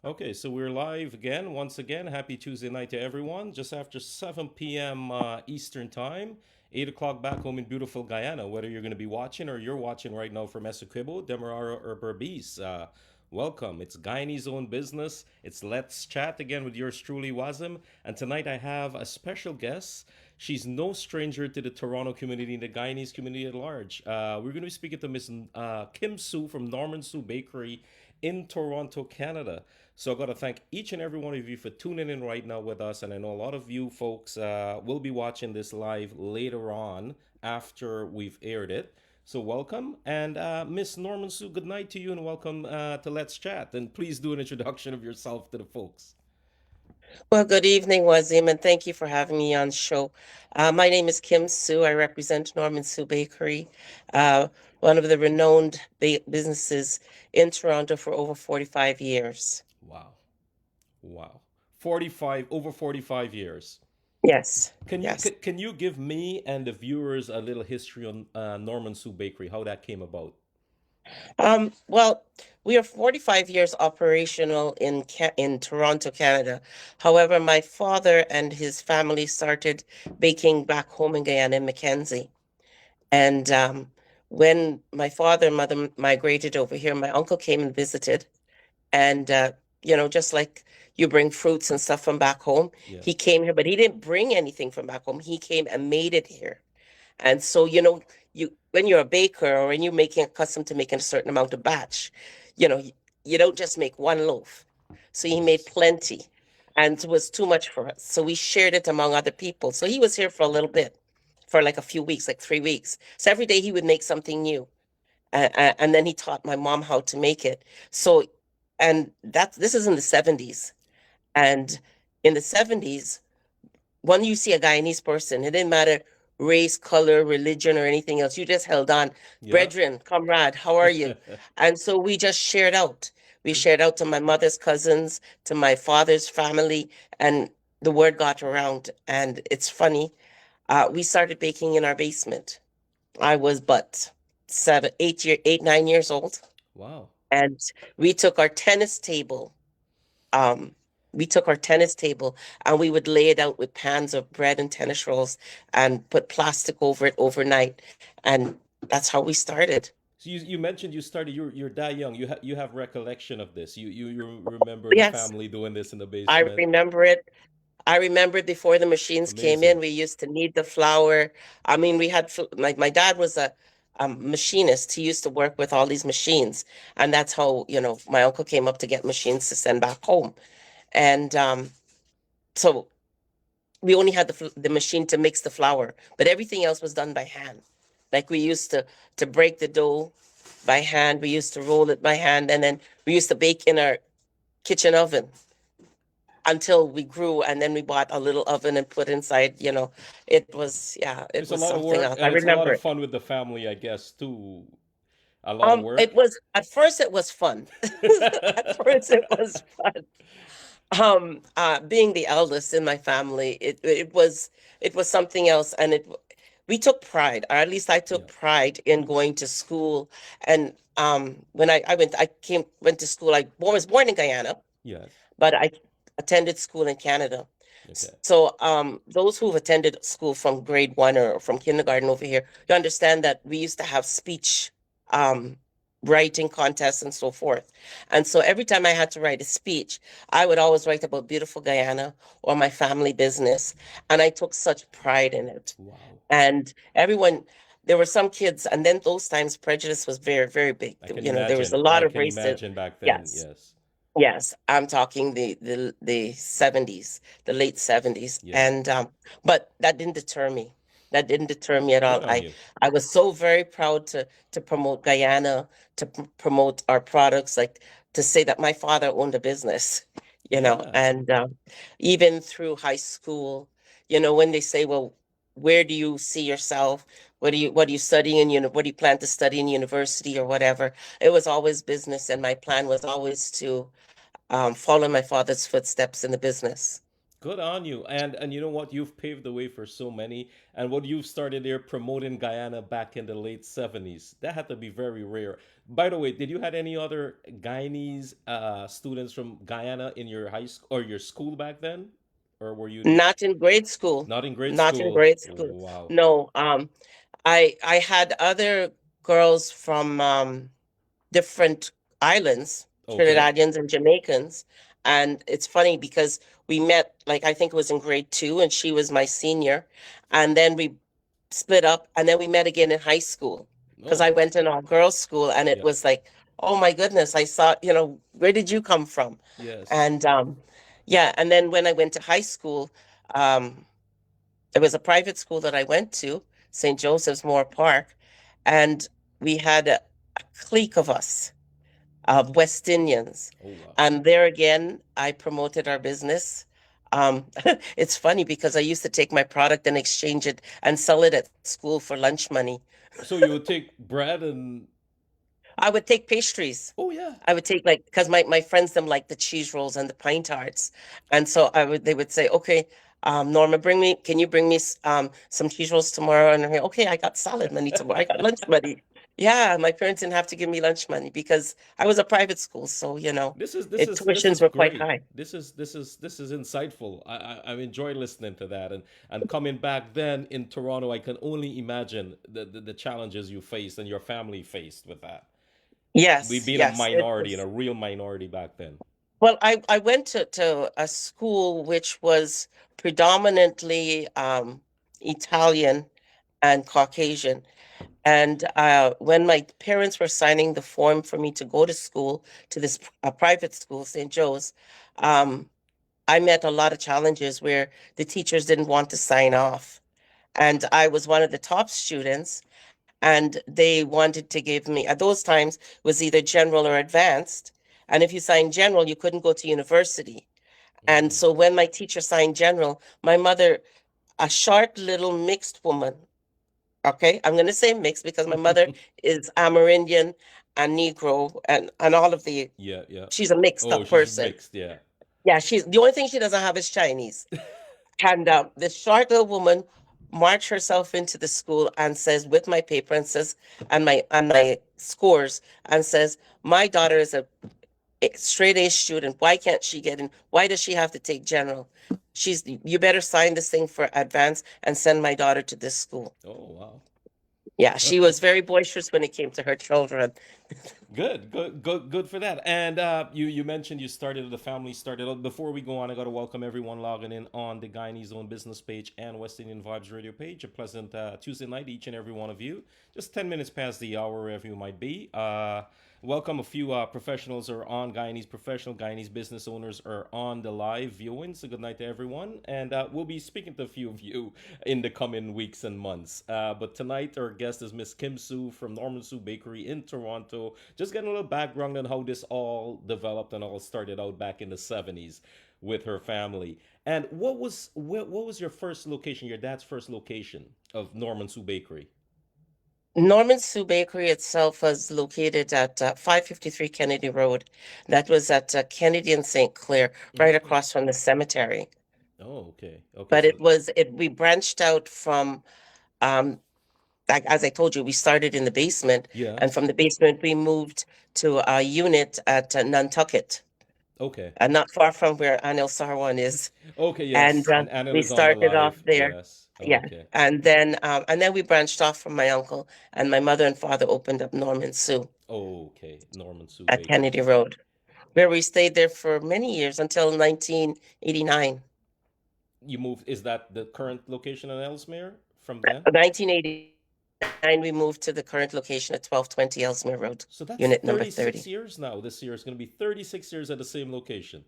Okay, so we're live again. Once again, happy Tuesday night to everyone. Just after 7 p.m. Eastern Time, 8 o'clock back home in beautiful Guyana. Whether you're going to be watching or you're watching right now from Essequibo, Demerara, or Berbice, welcome. It's Guyanese own business. It's Let's Chat again with yours truly, Wazim. And tonight I have a special guest. She's no stranger to the Toronto community and the Guyanese community at large. We're going to be speaking to Miss Kim Sue from Norman Sue Bakery in Toronto, Canada. So I got to thank each and every one of you for tuning in right now with us. And I know a lot of you folks will be watching this live later on after we've aired it. So welcome. And Miss Norman Sue, good night to you and welcome to Let's Chat. And please do an introduction of yourself to the folks. Well, good evening, Wazim, and thank you for having me on the show. My name is Kim Sue. I represent Norman Sue Bakery, one of the renowned businesses in Toronto for over 45 years. Wow. Wow. 45, over 45 years. Yes, Can you yes. can you give me and the viewers a little history on Norman Sue Bakery, how that came about? Well, we are 45 years operational in Toronto, Canada. However, my father and his family started baking back home in Guyana, in Mackenzie. And when my father and mother migrated over here, my uncle came and visited. And, just like you bring fruits and stuff from back home, Yeah. he came here, but he didn't bring anything from back home. He came and made it here. And so, you when you're a baker or when you're making accustomed to making a certain amount of batch, you know, you, you don't just make one loaf. So he made Yes. plenty and it was too much for us. So we shared it among other people. So he was here for a little bit, for like a few weeks, like 3 weeks. So every day he would make something new. And then he taught my mom how to make it. So, and this is in the 70s. And in the 70s, when you see a Guyanese person, it didn't matter race, color, religion, or anything else. You just held on. Yeah. Brethren, comrade, how are you? And so we just shared out. We shared out to my mother's cousins, to my father's family, and the word got around. And it's funny. We started baking in our basement. I was but 9 years old. Wow. And we took our tennis table um, we took our tennis table and we would lay it out with pans of bread and tennis rolls and put plastic over it overnight. And that's how we started. So you mentioned you started you're that young. You have recollection of this. You remember the Yes, family doing this in the I basement. remember it. I remember before the machines came in, Amazing. we used to knead the flour. I mean, we had my dad was a machinist. He used to work with all these machines, and that's how my uncle came up to get machines to send back home. And so we only had the machine to mix the flour, but everything else was done by hand. Like we used to break the dough by hand. We used to roll it by hand, and then we used to bake in our kitchen oven until we grew, and then we bought a little oven and put inside. It was, yeah, it It's a was lot of something work else. I and it's a lot remember of it. fun with the family, I guess, too. A lot of It work. was at first it was fun. At first it was fun. Being the eldest in my family, it was something else, and we took pride, or at least I Yeah. took pride in going to school. And when I went to school. I was born in Guyana, Yes. but I attended school in Canada. Okay. So those who've attended school from grade one or from kindergarten over here, you understand that we used to have speech um, writing contests and so forth. And so every time I had to write a speech, I would always write about beautiful Guyana or my family business. And I took such pride in it. Wow. And everyone, there were some kids, and then those times prejudice was very, very big. I can There was a imagine. lot I of can racism. imagine back then. Yes. Yes. Yes, I'm talking the 70s, the late 70s. Yeah. And but that didn't deter me. That didn't deter me at all. Good on I you. I was so very proud to promote Guyana, to promote our products, like to say that my father owned a business, Yeah. and even through high school, when they say, well, where do you see yourself? What are you studying in what do you plan to study in university or whatever? It was always business, and my plan was always to follow my father's footsteps in the business. Good on you. And you know what? You've paved the way for so many. And what you've started there promoting Guyana back in the late 70s. That had to be very rare. By the way, did you had any other Guyanese students from Guyana in your high school or your school back then? Or were you Not in grade school. not in grade Not in school? grade school. Wow. No. I had other girls from different islands, Okay. Trinidadians and Jamaicans. And it's funny because we met, like, I think it was in grade two, and she was my senior. And then we split up, and then we met again in high school because Oh, I went in all girls school, and it yeah. was like, oh my goodness, I saw, where did you come from? Yes. And yeah, and then when I went to high school, um, it was a private school that I went to, St. Joseph's Moore Park, and we had a clique of us, West Indians. Oh, wow. And there again, I promoted our business. It's funny because I used to take my product and exchange it and sell it at school for lunch money. So you would take bread and I would take pastries. oh yeah. I would take, like, because my friends them like the cheese rolls and the pine tarts. And so they would say, okay, Norma, can you bring me some cheese rolls tomorrow? And I'm like, okay, I got salad money tomorrow. I got lunch money. Yeah, my parents didn't have to give me lunch money because I was a private school. So, This tuitions is were quite great. high. This is insightful. I enjoyed listening to that, and coming back then in Toronto, I can only imagine the challenges you faced and your family faced with that. We Yes, being a yes, it minority and was. a real minority back then. Well, I went to a school which was predominantly Italian and Caucasian. And when my parents were signing the form for me to go to school, to this private school, St. Joe's, um, I met a lot of challenges where the teachers didn't want to sign off. And I was one of the top students, and they wanted to give me, at those times, was either general or advanced. And if you signed general, you couldn't go to university. And Mm. so when my teacher signed general, my mother, a short little mixed woman, okay, I'm going to say mixed because my mother is Amerindian and Negro and all of the, Yeah, yeah. she's a mixed Oh, up she's person. mixed. Yeah. Yeah, she's the only thing she doesn't have is Chinese. And this short little woman marched herself into the school and says, with my paper, and says, and my scores, and says, my daughter is a straight A student. Why can't she get in? Why does she have to take general? You better sign this thing for advance and send my daughter to this school. Oh Yeah, she wow. was very boisterous when it came to her children. Good for that. And you mentioned you started the family started out. Before we go on, I got to welcome everyone logging in on the Guyanese Own Business page and West Indian Vibes Radio page. A pleasant Tuesday night, each and every one of you. Just 10 minutes past the hour, wherever you might be. Welcome. A few professionals are on. Guyanese professional, Guyanese business owners are on the live viewing. So good night to everyone, and we'll be speaking to a few of you in the coming weeks and months. But tonight, our guest is Miss Kim Sue from Norman Sue Bakery in Toronto. Just getting a little background on how this all developed and all started out back in the '70s with her family. And what was your first location? Your dad's first location of Norman Sue Bakery? Norman Sue Bakery itself was located at 553 Kennedy Road. That was at Kennedy and St. Clair, right Mm. across from the cemetery. Oh, okay, okay. But So we branched out from, um, like, as I told you, we started in the basement, yeah, and from the basement we moved to a unit at Nantucket, okay. not far from where Anil Sarwan is. Okay, And yes. And Anil we is on the started off live. there. Yes. Yeah. Okay. And then we branched off from my uncle, and my mother and father opened up Norman Sue Okay. Norman Sue at Bakery. Kennedy Road, where we stayed there for many years until 1989. You moved, is that the current location in Ellesmere from then? 1989, we moved to the current location at 1220 Ellesmere Road, So that's unit number 36 30. years now. This year is going to be 36 years at the same location.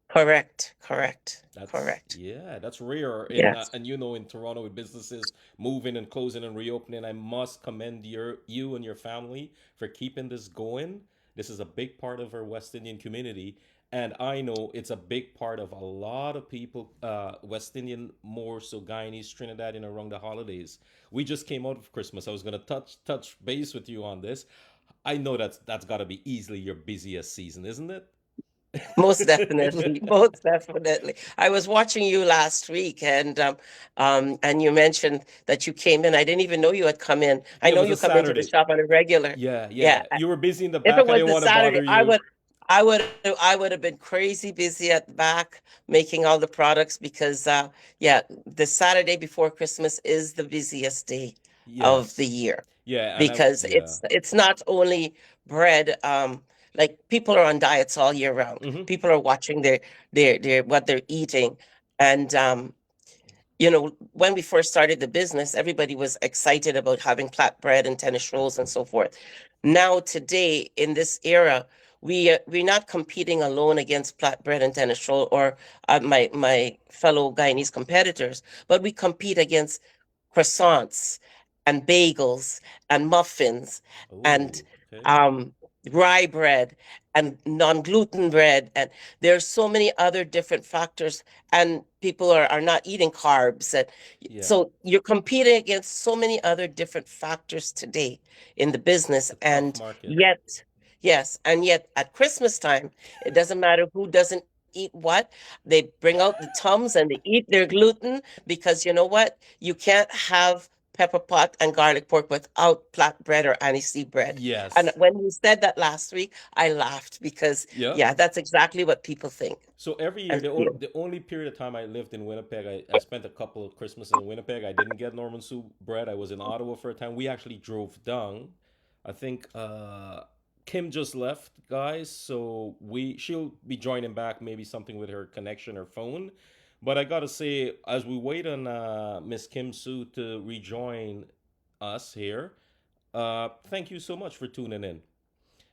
Correct, correct, That's correct. yeah, that's rare. Yes. And in Toronto with businesses moving and closing and reopening, I must commend you and your family for keeping this going. This is a big part of our West Indian community, and I know it's a big part of a lot of people, West Indian, more so Guyanese, Trinidadian around the holidays. We just came out of Christmas. I was gonna touch base with you on this. I know that's got to be easily your busiest season, isn't it? Most definitely, most definitely. I was watching you last week, and you mentioned that you came in. I didn't even know you had come in. I It know was a you come into the Saturday. shop on a regular. Yeah, Yeah, yeah. You were busy in the if it back. I was didn't a want to Saturday, bother you. I would, I would have been crazy busy at the back making all the products because, yeah, the Saturday before Christmas is the busiest day of the Yes. year Yeah, and because yeah. it's not only bread. Like people are on diets all year round. Hmm. People are watching their what they're eating, and when we first started the business, everybody was excited about having flatbread and tennis rolls and so forth. Now, today, in this era, we're not competing alone against flatbread and tennis roll or my fellow Guyanese competitors, but we compete against croissants and bagels and muffins and Oh, okay. um, rye bread and non-gluten bread. And there's so many other different factors, and people are not eating carbs. And Yeah. so you're competing against so many other different factors today in the It's business. a tough And market. yet, yes, and yet at Christmas time, it doesn't matter who doesn't eat what. They bring out the Tums and they eat their gluten because you know what? You can't have pepper pot and garlic pork without flatbread or aniseed bread. And Yes. when you said that last week, I laughed because, Yep. yeah, that's exactly what people think So every year, and feel. the only period of time I lived in Winnipeg, I spent a couple of Christmases in Winnipeg. I didn't get Norman soup bread. I was in Ottawa for a time. We actually drove down. I think Kim just left, guys. So she'll be joining back. Maybe something with her connection or phone. But I gotta say, as we wait on Miss Kim Sue to rejoin us here, thank you so much for tuning in.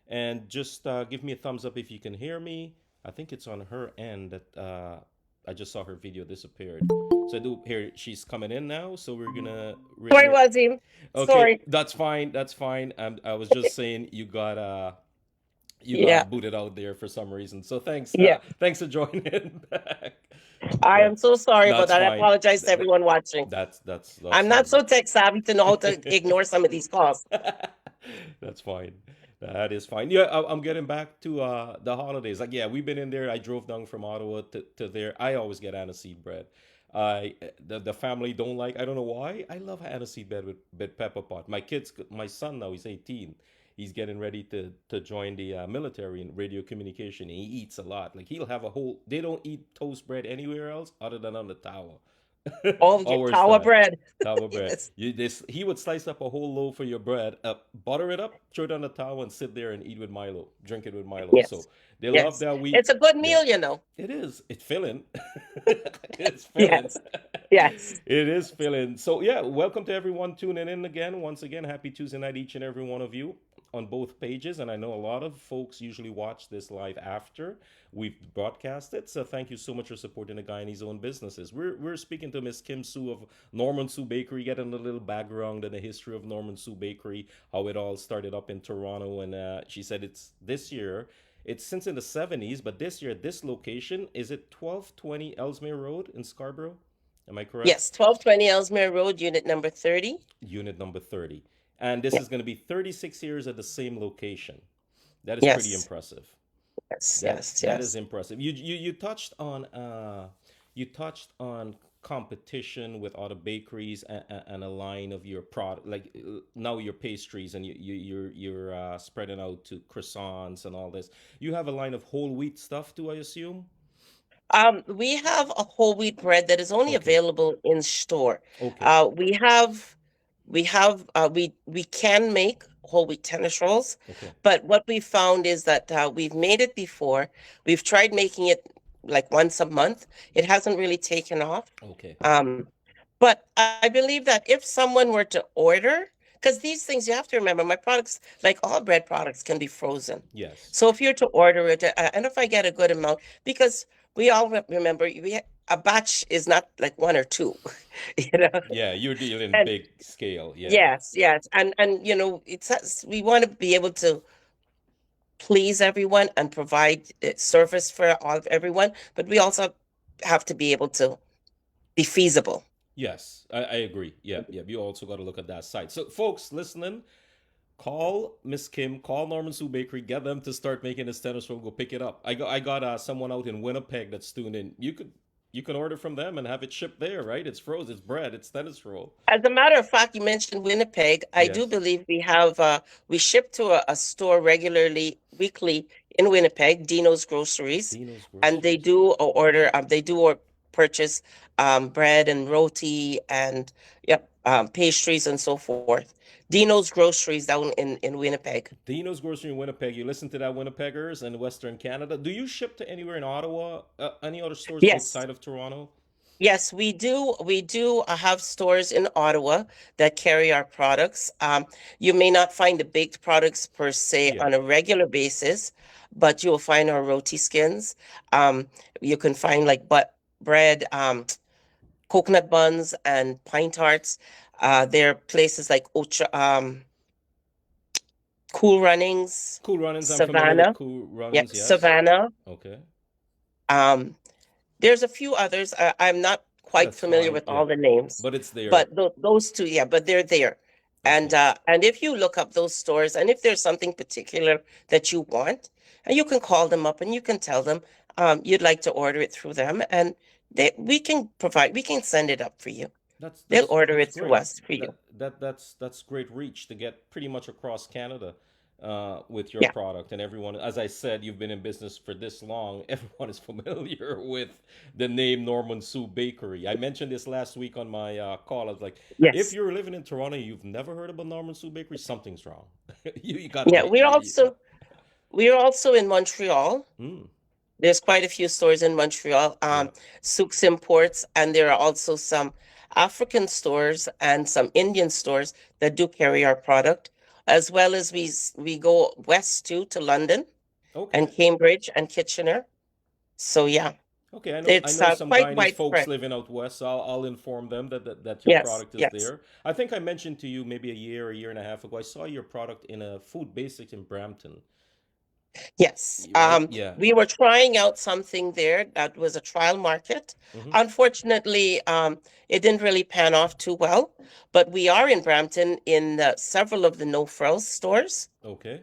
And just give me a thumbs up if you can hear me. I think it's on her end that I just saw her video disappeared. So I do hear she's coming in now. So we're gonna. Sorry, Wazim. Okay, Sorry. that's fine. That's fine. I was just saying you Yeah, got booted out there for some reason. So thanks. yeah. Thanks for joining back. I Yeah, am so sorry about that's that. I fine. apologize to everyone watching. That's I'm not fine. so tech savvy to know how to ignore some of these calls. That's fine. That is fine. Yeah, I'm getting back to the holidays. Like, yeah, we've been in there. I drove down from Ottawa to there. I always get aniseed bread. The family don't like. I don't know why. I love aniseed bread with pepper pot. My son now, he's 18. He's getting ready to join the military in radio communication. He eats a lot. Like he'll have a whole. They don't eat toast bread anywhere else other than on the tower. Oh, yeah, Our tower style. bread. Tower bread. Yes, He would slice up a whole loaf of your bread, butter it up, throw it on the towel, and sit there and eat with Milo, drink it with Milo. So yes, they love yes. that. We, It's a good yeah, meal, you know. it is. It's filling. It's filling. Yes, yes. It is filling. So yeah, welcome to everyone tuning in again. Once again, happy Tuesday night, each and every one of you on both pages. And I know a lot of folks usually watch this live after we've broadcasted. So thank you so much for supporting the Guyanese own businesses. We're speaking to Miss Kim Sue of Norman Sue Bakery, getting a little background and the history of Norman Sue Bakery, how it all started up in Toronto. And she said it's this year. It's since in the 70s, but this year, this location, is it 1220 Ellesmere Road in Scarborough? Am I correct? Yes, 1220 Ellesmere Road, unit number 30. Unit number 30. And this Yeah. is going to be 36 years at the same location. That is pretty Yes, impressive. yes, That yes, that is yes. impressive. You touched on competition with other bakeries and a line of your product like now your pastries and you're spreading out to croissants and all this. You have a line of whole wheat stuff too, I assume. We have a whole wheat bread that is only Okay. available in store. Okay. We can make whole wheat tennis rolls, Okay. but what we found is that we've made it before. We've tried making it like once a month. It hasn't really taken off. Okay. Um, but I believe that if someone were to order, because these things you have to remember, my products, like all bread products, can be frozen. Yes. So if you're to order it, and if I get a good amount, because we all remember a batch is not like one or two, you know. Yeah, you're dealing And big scale. Yeah. yes, yes, and we want to be able to please everyone and provide service for all of everyone, but we also have to be able to be feasible. Yes, I agree. Yeah, yeah. You also got to look at that side. So, folks listening, Call Miss Kim, call Norman Sue Bakery, get them to start making this tennis roll. Go pick it up. I got someone out in Winnipeg that's doing it. You can order from them and have it shipped there, right? It's frozen, it's bread, it's tennis roll. As a matter of fact, you mentioned Winnipeg. I do Yes, believe we ship to a store regularly, weekly in Winnipeg, Dino's Groceries, Dino's and they Groceries. do purchase bread and roti and yep, pastries and so forth. Dino's Groceries down in Winnipeg. Dino's Grocery in Winnipeg. You listen to that, Winnipeggers and Western Canada. Do you ship to anywhere in Ottawa? Any other stores Yes. outside of Toronto? Yes, we do. We do have stores in Ottawa that carry our products. You may not find the baked products per se Yeah. on a regular basis, but you'll find our roti skins. Um, you can find like bread, coconut buns, and pine tarts. There are places like Cool Runnings, Cool Runnings. I'm familiar with Savannah. Cool Yeah, Runnings. Yes. Savannah. Okay. Um, there's a few others. I'm not quite That's familiar fine. with Yeah. all the names, But it's there. but those two, yeah, but they're there. Okay. And if you look up those stores, and if there's something particular that you want, and you can call them up and you can tell them you'd like to order it through them, and we can send it up for you. That's They'll that's order that's it through great. us for you. That's great reach to get pretty much across Canada with your Yeah. product and everyone. As I said, you've been in business for this long. Everyone is familiar with the name Norman Sue Bakery. I mentioned this last week on my call. I was like, if Yes. you're living in Toronto, you've never heard about Norman Sue Bakery, something's wrong. You gotta Yeah, make we're also in Montreal. mm, There's quite a few stores in Montreal, yeah. Souks Imports, and there are also some African stores and some Indian stores that do carry our product, as well as we go west too to London and Okay. Cambridge and Kitchener. So yeah, Okay, I it's know some quite Guyanese folks widespread. living out west. So I'll inform them that your Yes, product is yes, there. I think I mentioned to you maybe a year and a half ago. I saw your product in a Food Basics in Brampton, yes. right? Yeah. We were trying out something there that was a trial market. Hmm. Unfortunately, it didn't really pan off too well, but we are in Brampton in several of the No Frills stores. Okay.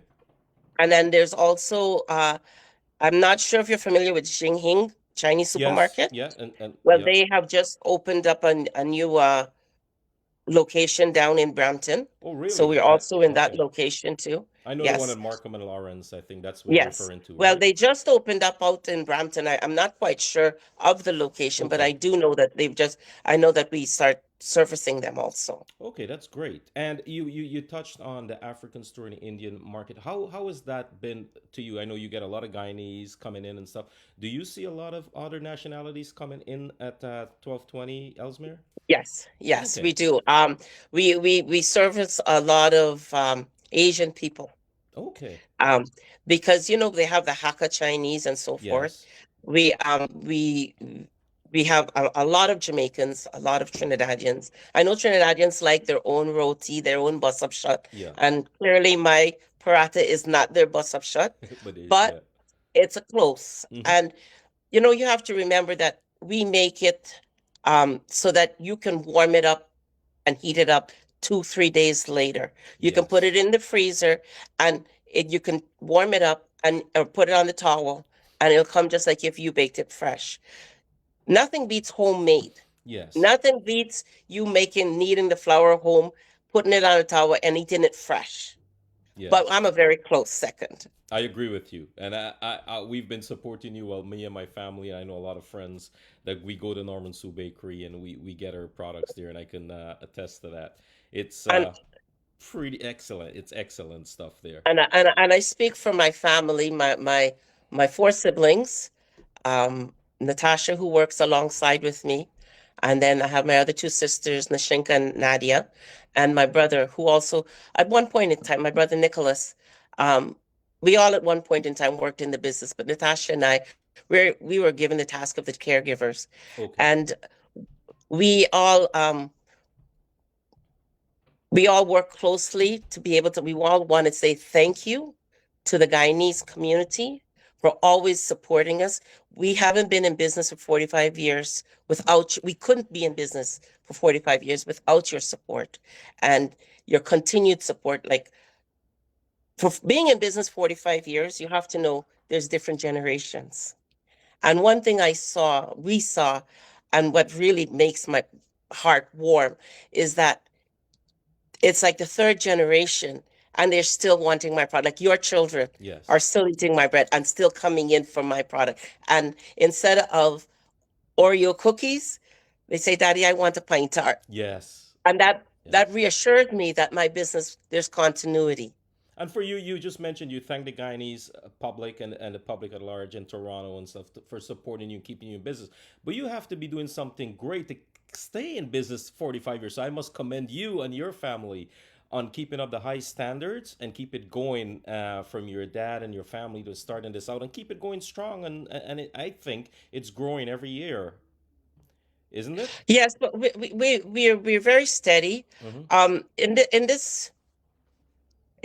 And then there's also, I'm not sure if you're familiar with Xinhing Chinese Yes. supermarket. Yeah. And Well, yeah. they have just opened up a new location down in Brampton. Oh, So really? we're also in that Okay. location too. I know the one Yes. at Markham and Lawrence. I think that's what you're Yes. referring to, Well, right? they just opened up out in Brampton. I'm not quite sure of the location, but Okay. I do know that I know that we start surfacing them also. Okay, that's great. And you touched on the African store and the Indian market. How has that been to you? I know you get a lot of Guyanese coming in and stuff. Do you see a lot of other nationalities coming in at 1220 Ellesmere? Yes, yes, Okay. we do. We service a lot of Asian people. Okay. Um, because they have the Hakka Chinese and so forth. Yes. We um we we have a lot of Jamaicans, a lot of Trinidadians. I know Trinidadians like their own roti, their own bus up shut, Yeah. and clearly my paratha is not their bus up shut, But but yeah. it's a close. Hmm. And you have to remember that we make it so that you can warm it up and heat it up 2, 3 days later. You can put it Yes. in the freezer and you can warm it up and or put it on the towel and it'll come just like if you baked it fresh. Nothing beats homemade. Yes. Nothing beats you kneading the flour home, putting it on a towel and eating it fresh. But Yes. I'm a very close second. I agree with you, and we've been supporting you. Well, me and my family, I know a lot of friends that we go to Norman Sue Bakery and we get our products there, and I can attest to that. It's And pretty excellent. It's excellent stuff there. I speak for my family, my four siblings, Natasha, who works alongside with me. And then I have my other two sisters, Nashinka and Nadia, and my brother, who also, at one point in time, my brother Nicholas, um, we all at one point in time worked in the business, but Natasha and we were given the task of the caregivers. Okay. And we all, we all work closely to be able to, we all want to say thank you to the Guyanese community for always supporting us. We haven't been in business for 45 years without you. We couldn't be in business for 45 years without your support and your continued support. Like For being in business 45 years, you have to know there's different generations. And one thing we saw, and what really makes my heart warm is that it's like the third generation and they're still wanting my product. Like your children are Yes. still eating my bread and still coming in for my product. And instead of Oreo cookies, they say, Daddy, I want a pint tart. Yes. And that Yes. reassured me that my business, there's continuity. And for you, you just mentioned you thank the Guyanese public and the public at large in Toronto and stuff for supporting you, keeping you in business. But you have to be doing something great to stay in business 45 years. So I must commend you and your family on keeping up the high standards and keep it going from your dad and your family to starting this out and keep it going strong. I think it's growing every year, isn't it? Yes, but we're very steady. Hmm.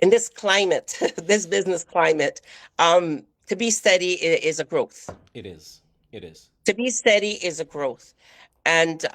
In this climate, this business climate, to be steady is a growth. It is. It is. To be steady is a growth. And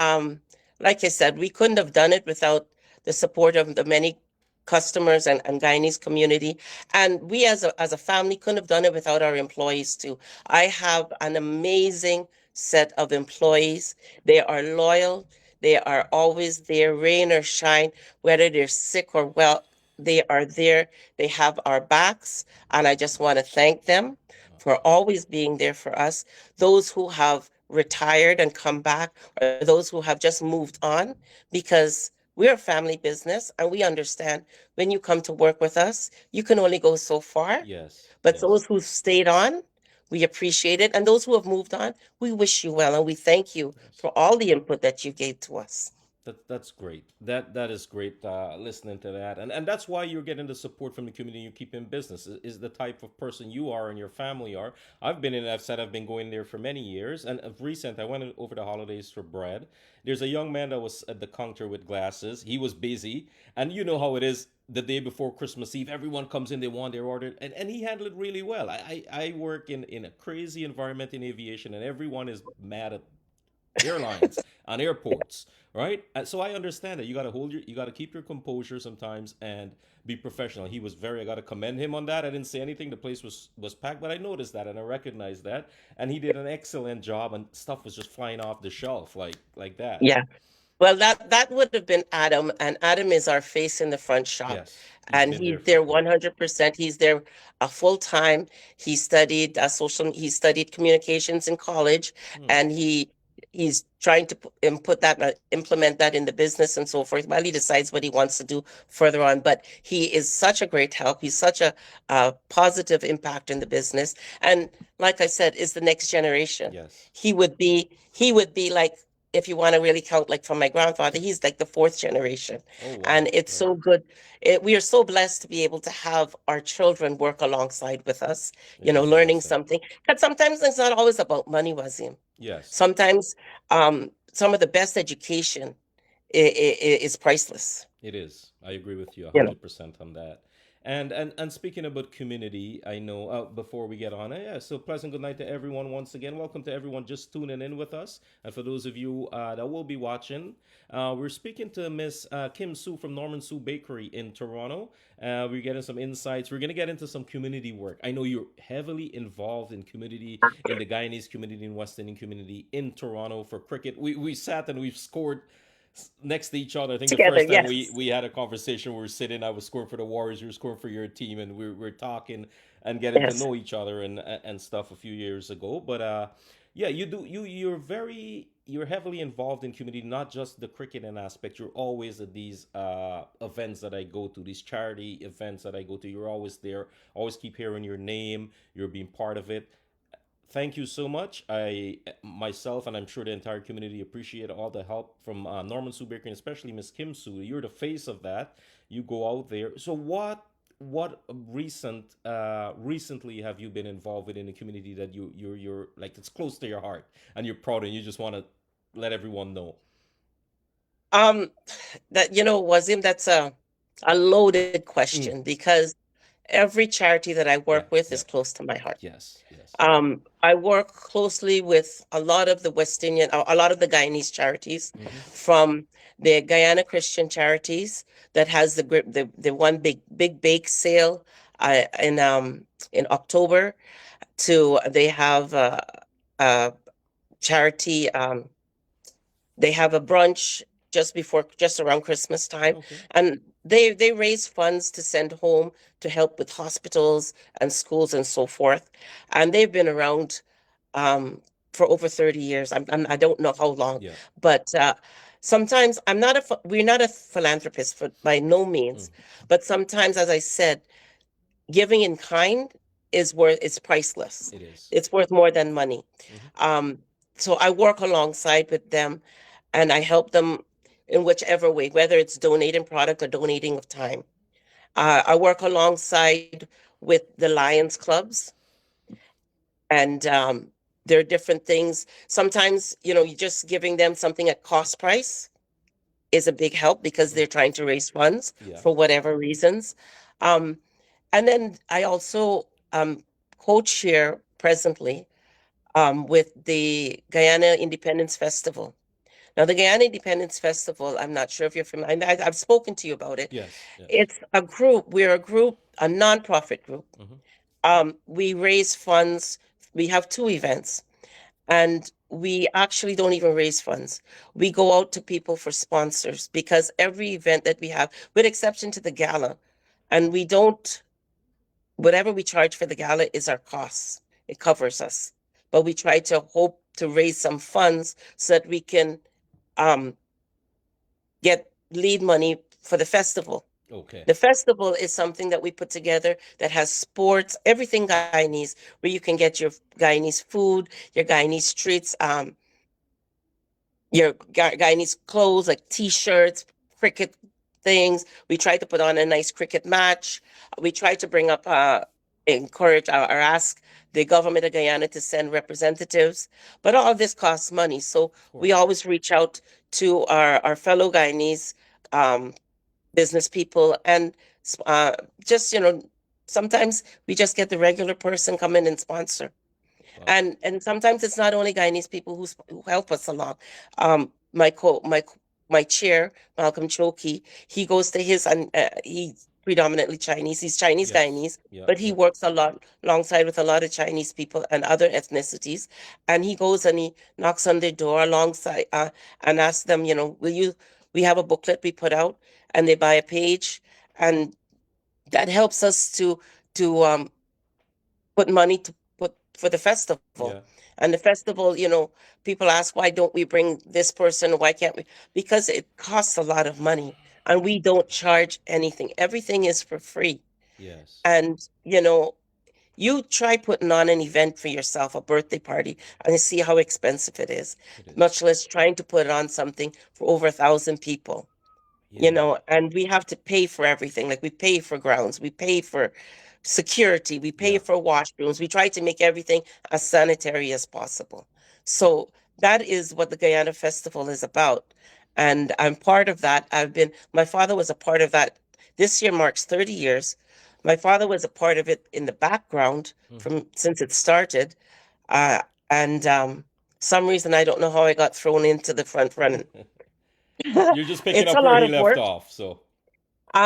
like I said, we couldn't have done it without the support of the many customers and Guyanese community. And we as a family couldn't have done it without our employees too. I have an amazing set of employees. They are loyal. They are always there, rain or shine, whether they're sick or well, they are there. They have our backs. And I just want to thank them for always being there for us. Those who have retired and come back, or those who have just moved on, because we're a family business and we understand when you come to work with us, you can only go so far. Yes. But Yes. those who stayed on, we appreciate it. And those who have moved on, we wish you well and we thank you Yes. for all the input that you gave to us. That's great. That is great. Listening to that, and that's why you're getting the support from the community. You keep in business is the type of person you are and your family are. I've been in. I've said I've been going there for many years, and of recent, I went over the holidays for bread. There's a young man that was at the counter with glasses. He was busy, and you know how it is. The day before Christmas Eve, everyone comes in. They want their order, and he handled it really well. I work in a crazy environment in aviation, and everyone is mad at airlines on airports, right? So I understand that you got to keep your composure sometimes and be professional. He was very, I got to commend him on that. I didn't say anything. The place was packed, but I noticed that and I recognized that, and he did an excellent job, and stuff was just flying off the shelf like that. Yeah. Well, that would have been Adam, and Adam is our face in the front shop, Yes, he's and been he's there for there yeah. 100%. He's there full time. He studied he studied communications in college, Hmm. and he's trying to put that implement that in the business and so forth while he decides what he wants to do further on. But he is such a great help. He's such a positive impact in the business, and like I said, is the next generation. Yes. He would be like, if you want to really count, like from my grandfather, he's like the fourth generation. Oh And wow. it's Right. so good. We are so blessed to be able to have our children work alongside with us, It is a learning blessing. something. Because sometimes it's not always about money, Wazim. Yes. Sometimes some of the best education is priceless. It is. I agree with you You know. 100% on that. And speaking about community, I know before we get on, yeah. So pleasant good night to everyone once again. Welcome to everyone just tuning in with us, and for those of you that will be watching, we're speaking to Miss Kim Sue from Norman Sue Bakery in Toronto. We're getting some insights. We're gonna get into some community work. I know you're heavily involved in community in the Guyanese community and West Indian community in Toronto for cricket. We sat and we've scored next to each other. I think the Together, first time we yes. we had a conversation, we were sitting. I was scoring for the Warriors. You were scoring for your team, and we're talking and getting to Yes. know each other and stuff a few years ago. But yeah, you're heavily involved in community, not just the cricketing aspect. You're always at these events that I go to, these charity events that I go to. You're always there. Always keep hearing your name. You're being part of it. Thank you so much. I myself and I'm sure the entire community appreciate all the help from Norman Sue Baker and especially Miss Kim Sue. You're the face of that. You go out there. So what recently have you been involved with in the community that you're like it's close to your heart and you're proud and you just want to let everyone know? Um, that Wazim, that's a loaded Mm, question because every charity that I yeah, work with yeah, is close to my heart. yes, yes. I work closely with a lot of the West Indian, a lot of the Guyanese charities, Mm-hmm. from the Guyana Christian Charities that has the one big bake sale. in October to they have a charity. They have a brunch just around Christmas time, Okay. and they raise funds to send home to help with hospitals and schools and so forth. And they've been around for over 30 years. I don't know how long, Yeah. but sometimes we're not a philanthropist for by no Mm. means, but sometimes, as I said, giving in kind it's priceless. It is. It's worth more than money. Hmm. Um, so I work alongside with them and I help them in whichever way, whether it's donating product or donating of time. I work alongside with the Lions clubs, and there are different things. Sometimes, you just giving them something at cost price is a big help because Mm. they're trying to raise funds Yeah. for whatever reasons. Um, and then I also co-chair presently with the Guyana Independence Festival. Now, the Guyana Independence Festival, I'm not sure if you're familiar. I've spoken to you about it. Yes. Yes. It's a group. We're a group, a nonprofit group. Hmm. We raise funds. We have two events, and we actually don't even raise funds. We go out to people for sponsors because every event that we have, with exception to the gala, and we don't, whatever we charge for the gala is our costs. It covers us. But we try to hope to raise some funds so that we can um, get lead money for the festival. Okay. The festival is something that we put together that has sports, everything Guyanese, where you can get your Guyanese food, your Guyanese treats, your Guyanese clothes like t-shirts, cricket things. We try to put on a nice cricket match. We try to bring up, encourage or ask the government of Guyana to send representatives. But all of this costs money. So Of we course. always reach out to our fellow Guyanese um, business people and uh, just, sometimes we just get the regular person come in and sponsor. Wow. And sometimes it's not only Guyanese people who help us along. My chair, Malcolm Choki, he goes to his and he's predominantly Chinese. He's Chinese Yes. Guyanese, Yeah. but he Yeah. works a lot alongside with a lot of Chinese people and other ethnicities. And he goes and he knocks on their door alongside and asks them, will you? We have a booklet we put out, and they buy a page, and that helps us to put money to put for the festival. Yeah. And the festival, people ask, why don't we bring this person? Why can't we? Because it costs a lot of money and we don't charge anything. Everything is for free. Yes. And, you try putting on an event for yourself, a birthday party, and you see how expensive it is, It is. much less trying to put on something for over 1,000 people. Yeah. And we have to pay for everything. Like we pay for grounds, we pay for security, we pay Yeah. for washrooms. We try to make everything as sanitary as possible. So that is what the Guyana Festival is about. And I'm part of that. My father was a part of that. This year marks 30 years. My father was a part of it in the background Hmm. from since it started. Uh, and some reason I don't know how I got thrown into the front running. You're just picking It's up a where lot he of left work. off, so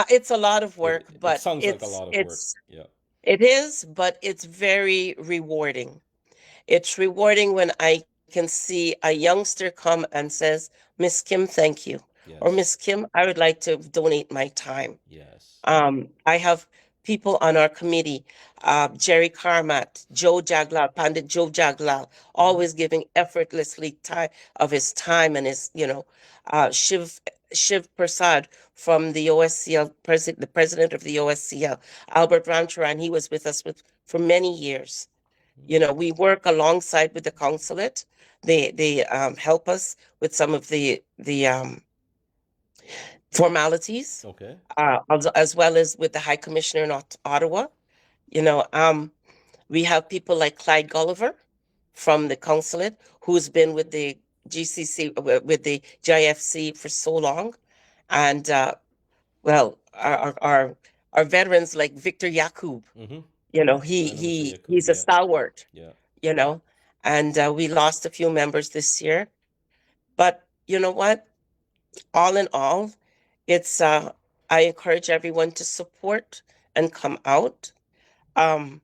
It's a lot of it work, it but sounds like a lot of work. Yeah. it is, but it's very rewarding. It's rewarding when I can see a youngster come and says, Miss Kim, thank you. Or Yes. Miss Kim, I would like to donate my time. Yes. I have people on our committee, Jerry Carmat, Joe Jaglal, Pandit Joe Jaglal, Hmm. always giving effortlessly time of his time and his, Shiv Prasad from the OSCL, the president of the OSCL, Albert Ramcharan, he was with us for many years. We work alongside with the consulate. They help us with some of the formalities, Okay. as well as with the High Commissioner in Ottawa. You know, um, we have people like Clyde Gulliver from the consulate, who's been with the GCC, with the GIFC for so long, and well, our veterans like Victor Yakub. Hmm. He I know Mr. he Yakub. he's a Yeah. stalwart. Yeah. You know, and we lost a few members this year, but you know what? All in all, it's I encourage everyone to support and come out. um,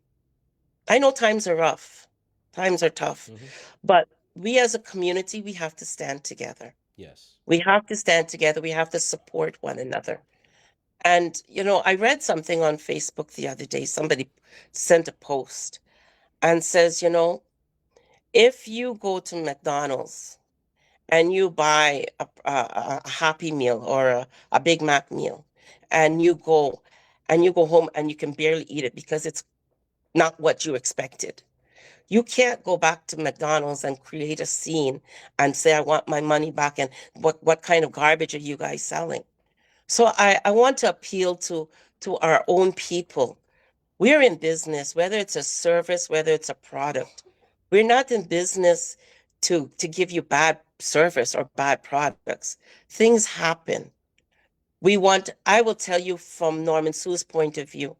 I know times are rough, times are tough, Hmm. but we as a community, we have to stand together. Yes. We have to stand together. We have to support one another. And, I read something on Facebook the other day. Somebody sent a post and says, if you go to McDonald's and you buy a Happy Meal or a Big Mac meal, and you go home and you can barely eat it because it's not what you expected. You can't go back to McDonald's and create a scene and say, I want my money back. And what kind of garbage are you guys selling? So I want to appeal to our own people. We're in business, whether it's a service, whether it's a product. We're not in business to give you bad service or bad products. Things happen. I will tell you from Norman Sue's point of view,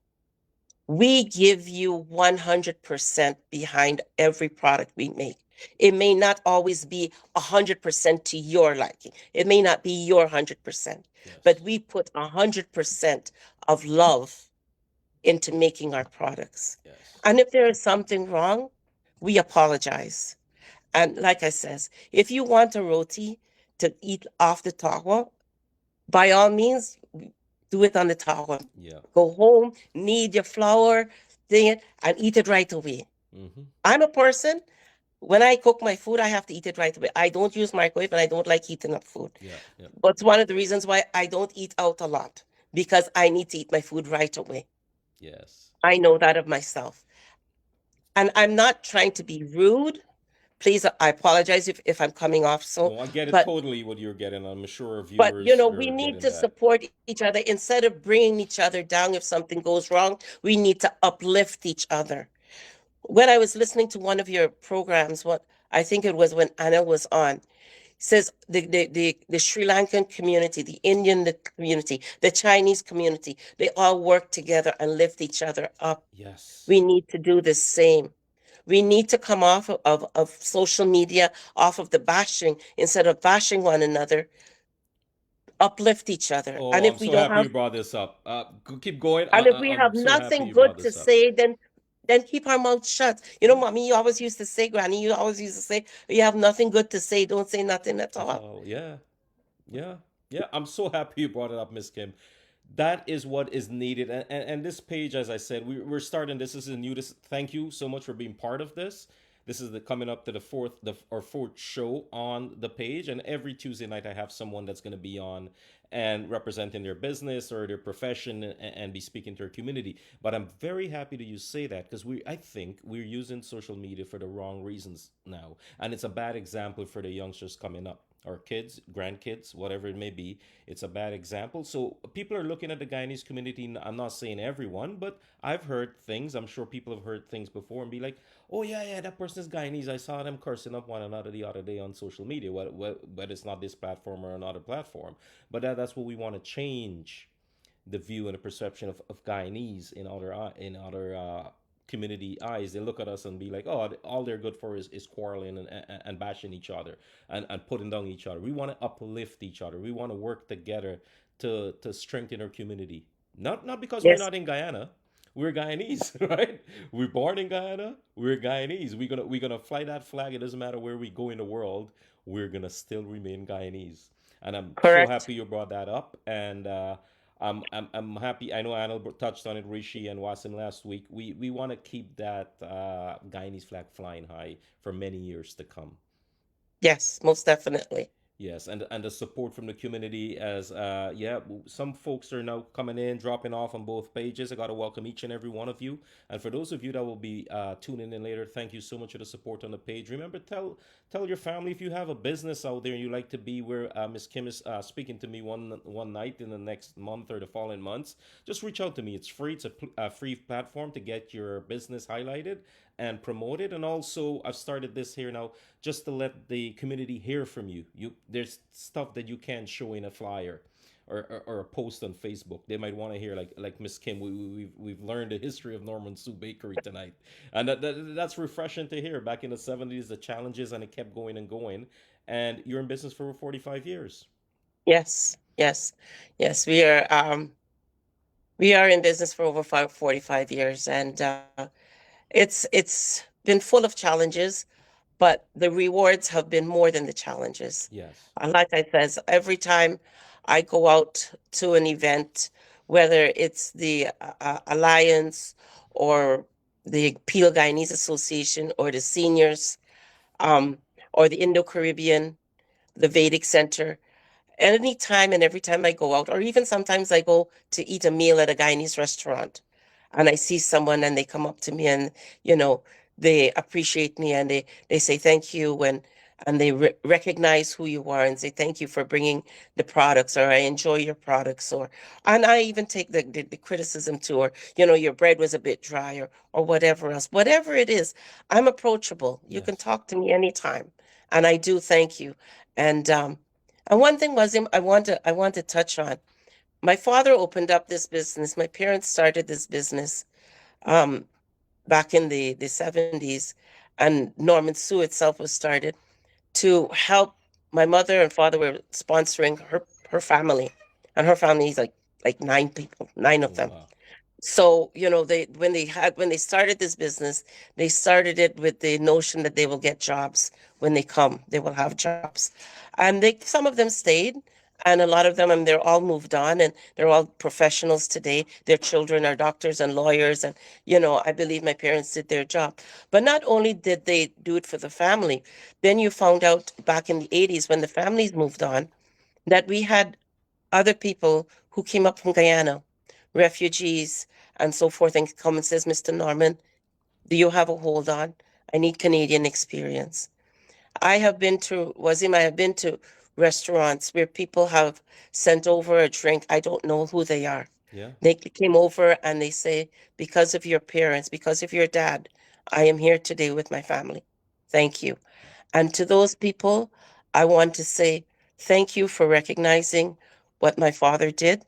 we give you 100% behind every product we make. It may not always be 100% to your liking. It may not be your 100%, but Yes. we put 100% of love into making our products. Yes. And if there is something wrong, we apologize. And like I says, if you want a roti to eat off the tawa, by all means, do it on the tawa. Yeah. Go home, knead your flour, thing it, and eat it right away. Hmm. I'm a person, when I cook my food, I have to eat it right away. I don't use microwave and I don't like heating up food. Yeah. Yeah. But it's one of the reasons why I don't eat out a lot because I need to eat my food right away. Yes. I know that of myself. And I'm not trying to be rude. Please, I apologize if I'm coming off so, No, I get it but totally what you're getting. I'm sure but viewers we are need getting to that. support each other instead of bringing each other down if something goes wrong. We need to uplift each other. When I was listening to one of your programs, what I think it was when Anna was on, says the Sri Lankan community, the Indian community, the Chinese community, they all work together and lift each other up. Yes. We need to do the same. We need to come off of social media, off of the bashing, instead of bashing one another, uplift each other. Oh, I'm so happy you brought this up. Keep going. And if we I'm have so happy nothing you brought good to this up. say, then keep our mouth shut. Mommy, you always used to say, Granny, you always used to say, you have nothing good to say, don't say nothing at all. Oh, yeah. Yeah. Yeah. I'm so happy you brought it up, Miss Kim. That is what is needed. And this page, as I said, we're starting. This is a new. Thank you so much for being part of this. This is the coming up to the fourth show on the page, and every Tuesday night I have someone that's going to be on and representing their business or their profession and be speaking to their community. But I'm very happy that you say that because I think we're using social media for the wrong reasons now, and it's a bad example for the youngsters coming up, or kids, grandkids, whatever it may be. It's a bad example. So people are looking at the Guyanese community. I'm not saying everyone, but I've heard things. I'm sure people have heard things before and be like, "Oh yeah, yeah, that person is Guyanese. I saw them cursing up one another the other day on social media." But it's not this platform or another platform. But that's what we want to change the view and the perception of Guyanese in other community eyes. They look at us and be like, oh, all they're good for is quarreling and bashing each other and putting down each other. We want to uplift each other. We want to work together to strengthen our community. Not because we're Yes, not in Guyana. We're Guyanese, right? We're born in Guyana. We're Guyanese. We're gonna fly that flag. It doesn't matter where we go in the world. We're gonna still remain Guyanese. And I'm so correct. happy you brought that up. And I'm happy. I know Anil touched on it, Rishi and Wasim last week. We want to keep that Guyanese flag flying high for many years to come. Yes, most definitely. Yes, and the support from the community as yeah, some folks are now coming in, dropping off on both pages. I got to welcome each and every one of you. And for those of you that will be tuning in later, thank you so much for the support on the page. Remember, tell your family if you have a business out there and you like to be where Miss Kim is speaking to me one night in the next month or the following months. Just reach out to me. It's free. It's a free platform to get your business highlighted and promoted. And also, I've started this here now just to let the community hear from you. There's stuff that you can't show in a flyer or a post on Facebook. They might want to hear like Miss Kim. We've learned the history of Norman Sue Bakery tonight, and that's refreshing to hear. Back in the '70s, the challenges, and it kept going and going. And you're in business for 45 years. Yes, yes, yes. We are. We are in business for over 45 years, and it's been full of challenges, but the rewards have been more than the challenges. Yes. Like I says, every time I go out to an event, whether it's the Alliance or the Peel Guyanese Association or the seniors, um, or the Indo-Caribbean, the Vedic Center, anytime and every time I go out, or even sometimes I go to eat a meal at a Guyanese restaurant and I see someone and they come up to me and, you know, they appreciate me and they say thank you and they recognize who you are and say thank you for bringing the products, or I enjoy your products, and I even take the criticism too, or, you know, your bread was a bit dry, or whatever else. Whatever it is, I'm approachable. You can Yes. talk to me anytime. And I do thank you. And one thing was I want to touch on. My father opened up this business. My parents started this business um, back in the 70s, and Norman Sue itself was started to help. My mother and father were sponsoring her family, and her family is like nine people, nine Oh, of them. wow. So, you know, when they started this business, they started it with the notion that they will get jobs when they come. They will have jobs. And some of them stayed, and a lot of them, and they're all moved on, and they're all professionals today. Their children are doctors and lawyers, and, you know, I believe my parents did their job. But not only did they do it for the family, then you found out back in the 80s when the families moved on that we had other people who came up from Guyana, refugees and so forth, and come and says, Mr. Norman, do you have a hold on? I need Canadian experience. I have been to restaurants where people have sent over a drink. I don't know who they are. Yeah. They came over and they say, because of your parents, because of your dad, I am here today with my family. Thank you. And to those people, I want to say thank you for recognizing what my father did.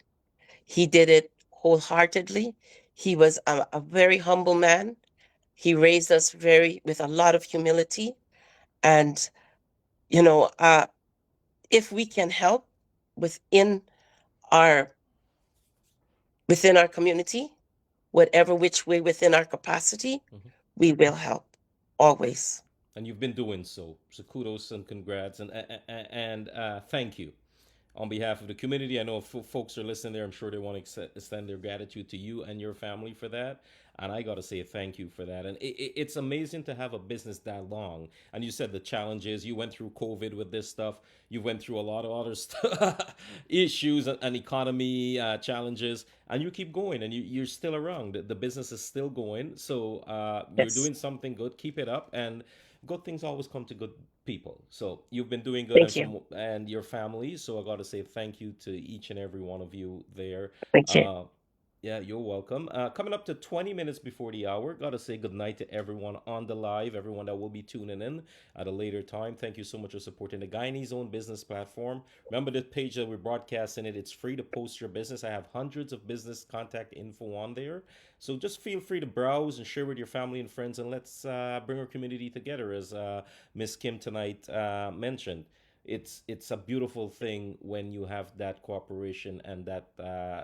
He did it wholeheartedly. He was a very humble man. He raised us with a lot of humility. And, you know, if we can help within our within our community, whatever which way within our capacity, Mhm. we will help always. And you've been doing so. So kudos and congrats and thank you on behalf of the community. I know if folks are listening there, I'm sure they want to extend their gratitude to you and your family for that. And I got to say thank you for that. And it's amazing to have a business that long. And you said the challenges, you went through COVID with this stuff. You went through a lot of other issues and economy challenges. And you keep going and you're still around. The business is still going. So you're Yes. doing something good. Keep it up. And good things always come to good people. So you've been doing good, and Thank you. from and your family. So I got to say thank you to each and every one of you there. Thank you. Uh, yeah, you're welcome. Coming up to 20 minutes before the hour, got to say goodnight to everyone on the live, everyone that will be tuning in at a later time. Thank you so much for supporting the Guyanese Own Business platform. Remember the page that we're broadcasting it. It's free to post your business. I have hundreds of business contact info on there. So just feel free to browse and share with your family and friends, and let's bring our community together, as Miss Kim tonight mentioned. It's a beautiful thing when you have that cooperation and that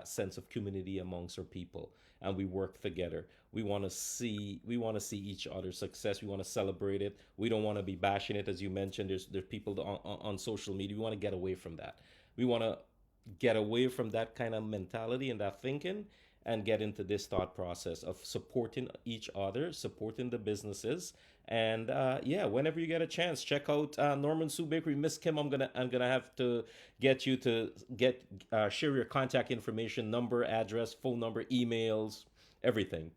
sense of community amongst our people, and we work together. We want to see each other's success. We want to celebrate it. We don't want to be bashing it, as you mentioned. There's people on social media. We want to get away from that. We want to get away from that kind of mentality and that thinking, and get into this thought process of supporting each other, supporting the businesses. And yeah, whenever you get a chance, check out Norman Sue Bakery. Miss Kim, I'm gonna have to get you to get share your contact information, number, address, phone number, emails, everything,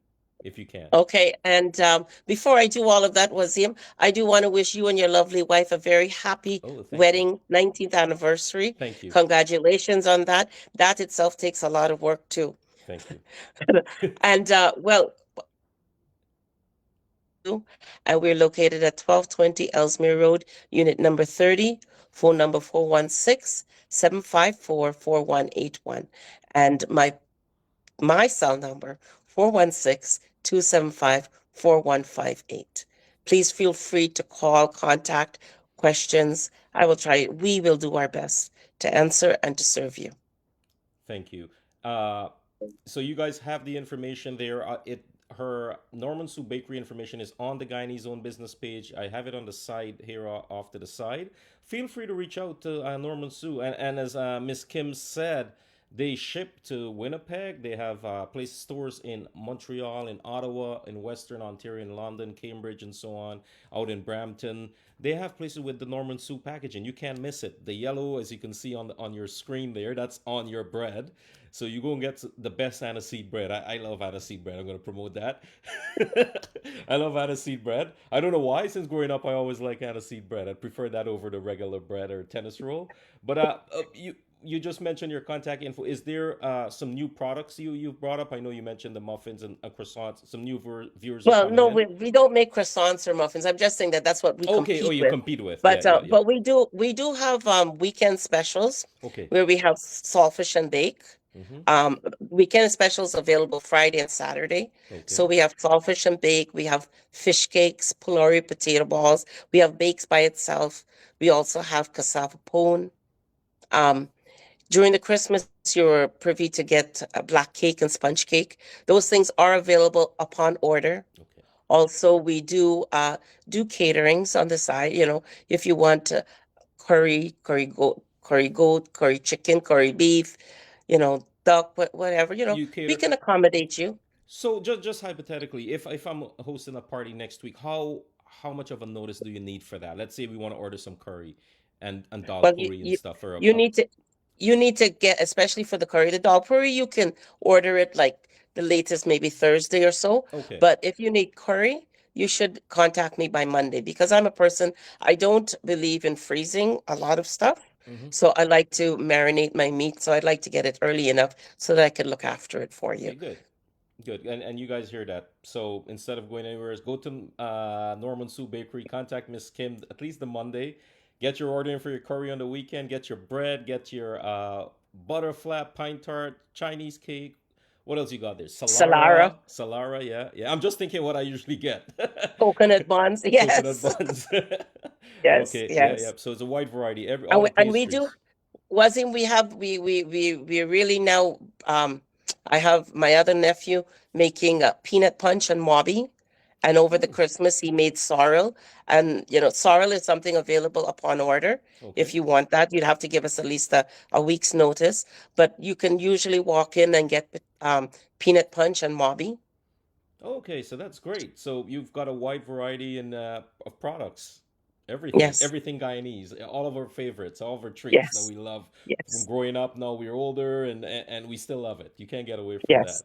if you can. Okay, and before I do all of that, Wazim, I do want to wish you and your lovely wife a very happy Oh, thank you, wedding 19th anniversary. thank you, Congratulations on that. That itself takes a lot of work too. thank you. And well, and we're located at 1220 Ellesmere Road, unit number 30, phone number 416-754-4181. And my cell number 416-275-4158. Please feel free to call, contact, questions. We will do our best to answer and to serve you. Thank you. So you guys have the information there. It her Norman Sue Bakery information is on the Guyanese own business page. I have it on the side here off to the side. Feel free to reach out to Norman Sue. And as Miss Kim said, they ship to Winnipeg. They have place stores in Montreal, in Ottawa, in Western Ontario, in London, Cambridge, and so on. Out in Brampton, they have places with the Norman Sue packaging. You can't miss it. The yellow, as you can see on your screen there, that's on your bread. So you go and get the best aniseed bread. I love aniseed bread. I'm going to promote that. I love aniseed bread. I don't know why. Since growing up, I always like aniseed bread. I prefer that over the regular bread or tennis roll. But you just mentioned your contact info. Is there some new products you've brought up? I know you mentioned the muffins and croissants. Some new viewers are Well, coming no, in. we don't make croissants or muffins. I'm just saying that that's what we Okay. Oh, compete you with. compete with. Yeah, yeah, yeah. But we do have weekend specials Okay. where we have saltfish and bake. Mm-hmm. Weekend specials available Friday and Saturday. So Okay. we have saltfish and bake. We have fish cakes, pulori potato balls. We have bakes by itself. We also have cassava pone. Um, During the Christmas, you're privy to get a black cake and sponge cake. Those things are available upon order. Okay. Also, we do caterings on the side. If you want curry goat, curry chicken, curry beef, duck, whatever. You We cater. can accommodate you. So just hypothetically, if I'm hosting a party next week, how much of a notice do you need for that? Let's say we want to order some curry and dal Well, you puri and you stuff for you need to you need to get, especially for the curry, the dal puri. You can order it like the latest maybe Thursday or so. okay. But if you need curry, you should contact me by Monday because I'm a person, I don't believe in freezing a lot of stuff. Mm-hmm. So I like to marinate my meat. So I'd like to get it early enough so that I can look after it for you. Okay, good. Good. And you guys hear that. So instead of going anywhere, go to Norman Sue Bakery, contact Miss Kim at least the Monday. Get your order in for your curry on the weekend, get your bread, get your butter flat, pine tart, Chinese cake. What else you got there? Salara, Salara, yeah. Yeah. I'm just thinking what I usually get. coconut buns. Coconut Yes. buns. Yes. Okay, yeah, yeah. Yes. So it's a wide variety. And All we, the and we do pastries. Wasn't we have we really now I have my other nephew making a peanut punch and mobby, and over the Oh, Christmas he made sorrel, and sorrel is something available upon order. If okay. you want that, you'd have to give us at least a week's notice, but you can usually walk in and get peanut punch and mobby. Okay, so that's great. So you've got a wide variety of products. Yes, Everything Guyanese, all of our favorites, all of our treats that yes, we love from yes, growing up. Now we're older and we still love it. You can't get away from that. yes,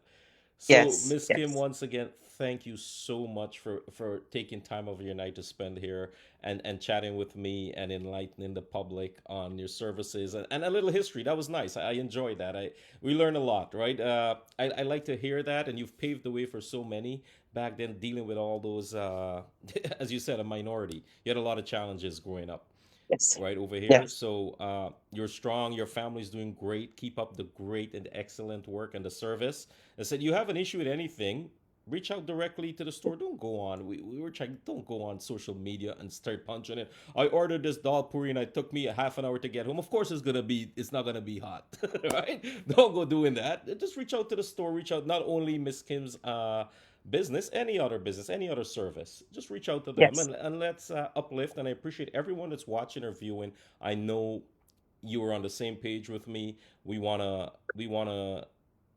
So, yes, Miss Kim, yes, once again, thank you so much for taking time of your night to spend here and chatting with me and enlightening the public on your services and a little history. That was nice. I enjoyed that. We learned a lot, right? I like to hear that, and you've paved the way for so many back then, dealing with all those, as you said, a minority. You had a lot of challenges growing up yes, right over here. yes, So you're strong. Your family's doing great. Keep up the great and excellent work and the service. I said, you have an issue with anything, reach out directly to the store. Don't go on. We were trying. Don't go on social media and start punching it. I ordered this dal puri and it took me a half an hour to get home. Of course, it's gonna be. It's not gonna be hot, right? Don't go doing that. Just reach out to the store. Reach out not only Miss Kim's business, any other service. Just reach out to them yes, and let's uplift. And I appreciate everyone that's watching or viewing. I know you are on the same page with me. We wanna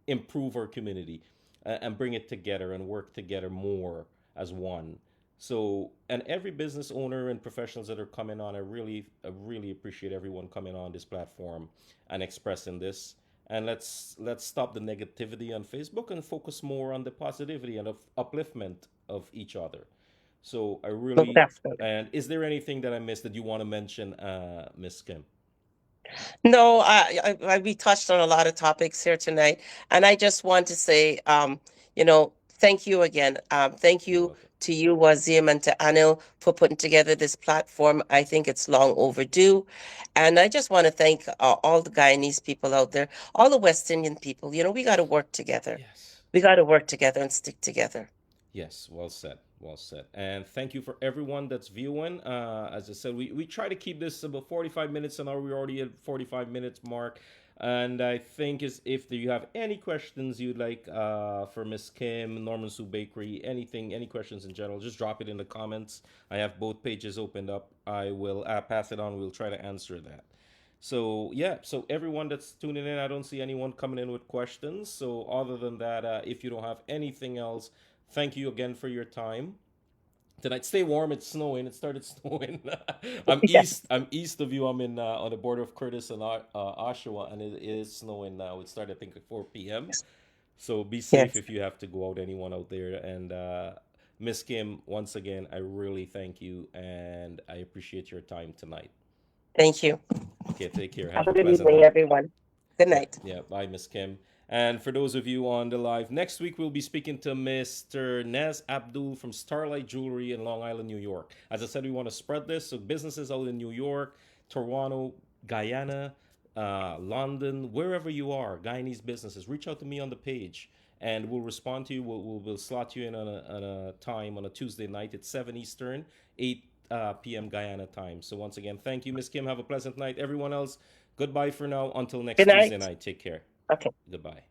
improve our community and bring it together and work together more as one. So, and every business owner and professionals that are coming on, I really appreciate everyone coming on this platform and expressing this. And let's stop the negativity on Facebook and focus more on the positivity and of upliftment of each other. So I no, really. definitely. And is there anything that I missed that you want to mention, Miss Kim? No, we touched on a lot of topics here tonight, and I just want to say, thank you again. Thank You're you welcome. to you, Wazim, and to Anil for putting together this platform. I think it's long overdue, and I just want to thank all the Guyanese people out there, all the West Indian people. We got to work together. Yes. We got to work together and stick together. Yes, well said. Well said. And thank you for everyone that's viewing. As I said, we try to keep this about 45 minutes an hour. We're already at 45 minutes mark. And I think is if you have any questions you'd like for Miss Kim, Norman Sue Bakery, anything, any questions in general, just drop it in the comments. I have both pages opened up. I will pass it on. We'll try to answer that. So yeah, so everyone that's tuning in, I don't see anyone coming in with questions. So other than that, if you don't have anything else, thank you again for your time tonight. Stay warm. It's snowing. It started snowing. I'm Yeah. east. I'm east of you. I'm in on the border of Curtis and Oshawa, and it is snowing now. It started I think at 4 p.m. So be safe Yes. if you have to go out. Anyone out there, and Miss Kim, once again, I really thank you, and I appreciate your time tonight. Thank you. Okay, take care. Have Have a a good pleasant evening, night. everyone. Good Yeah, night. yeah. Bye, Miss Kim. And for those of you on the live, next week we'll be speaking to Mr. Nez Abdul from Starlight Jewelry in Long Island, New York. As I said, we want to spread this. So businesses out in New York, Toronto, Guyana, London, wherever you are, Guyanese businesses, reach out to me on the page and we'll respond to you. We'll slot you in on a time on a Tuesday night at 7 Eastern, 8 p.m. Guyana time. So once again, thank you, Miss Kim. Have a pleasant night. Everyone else, goodbye for now. Until next Good Tuesday night. night. Take care. Okay. Goodbye.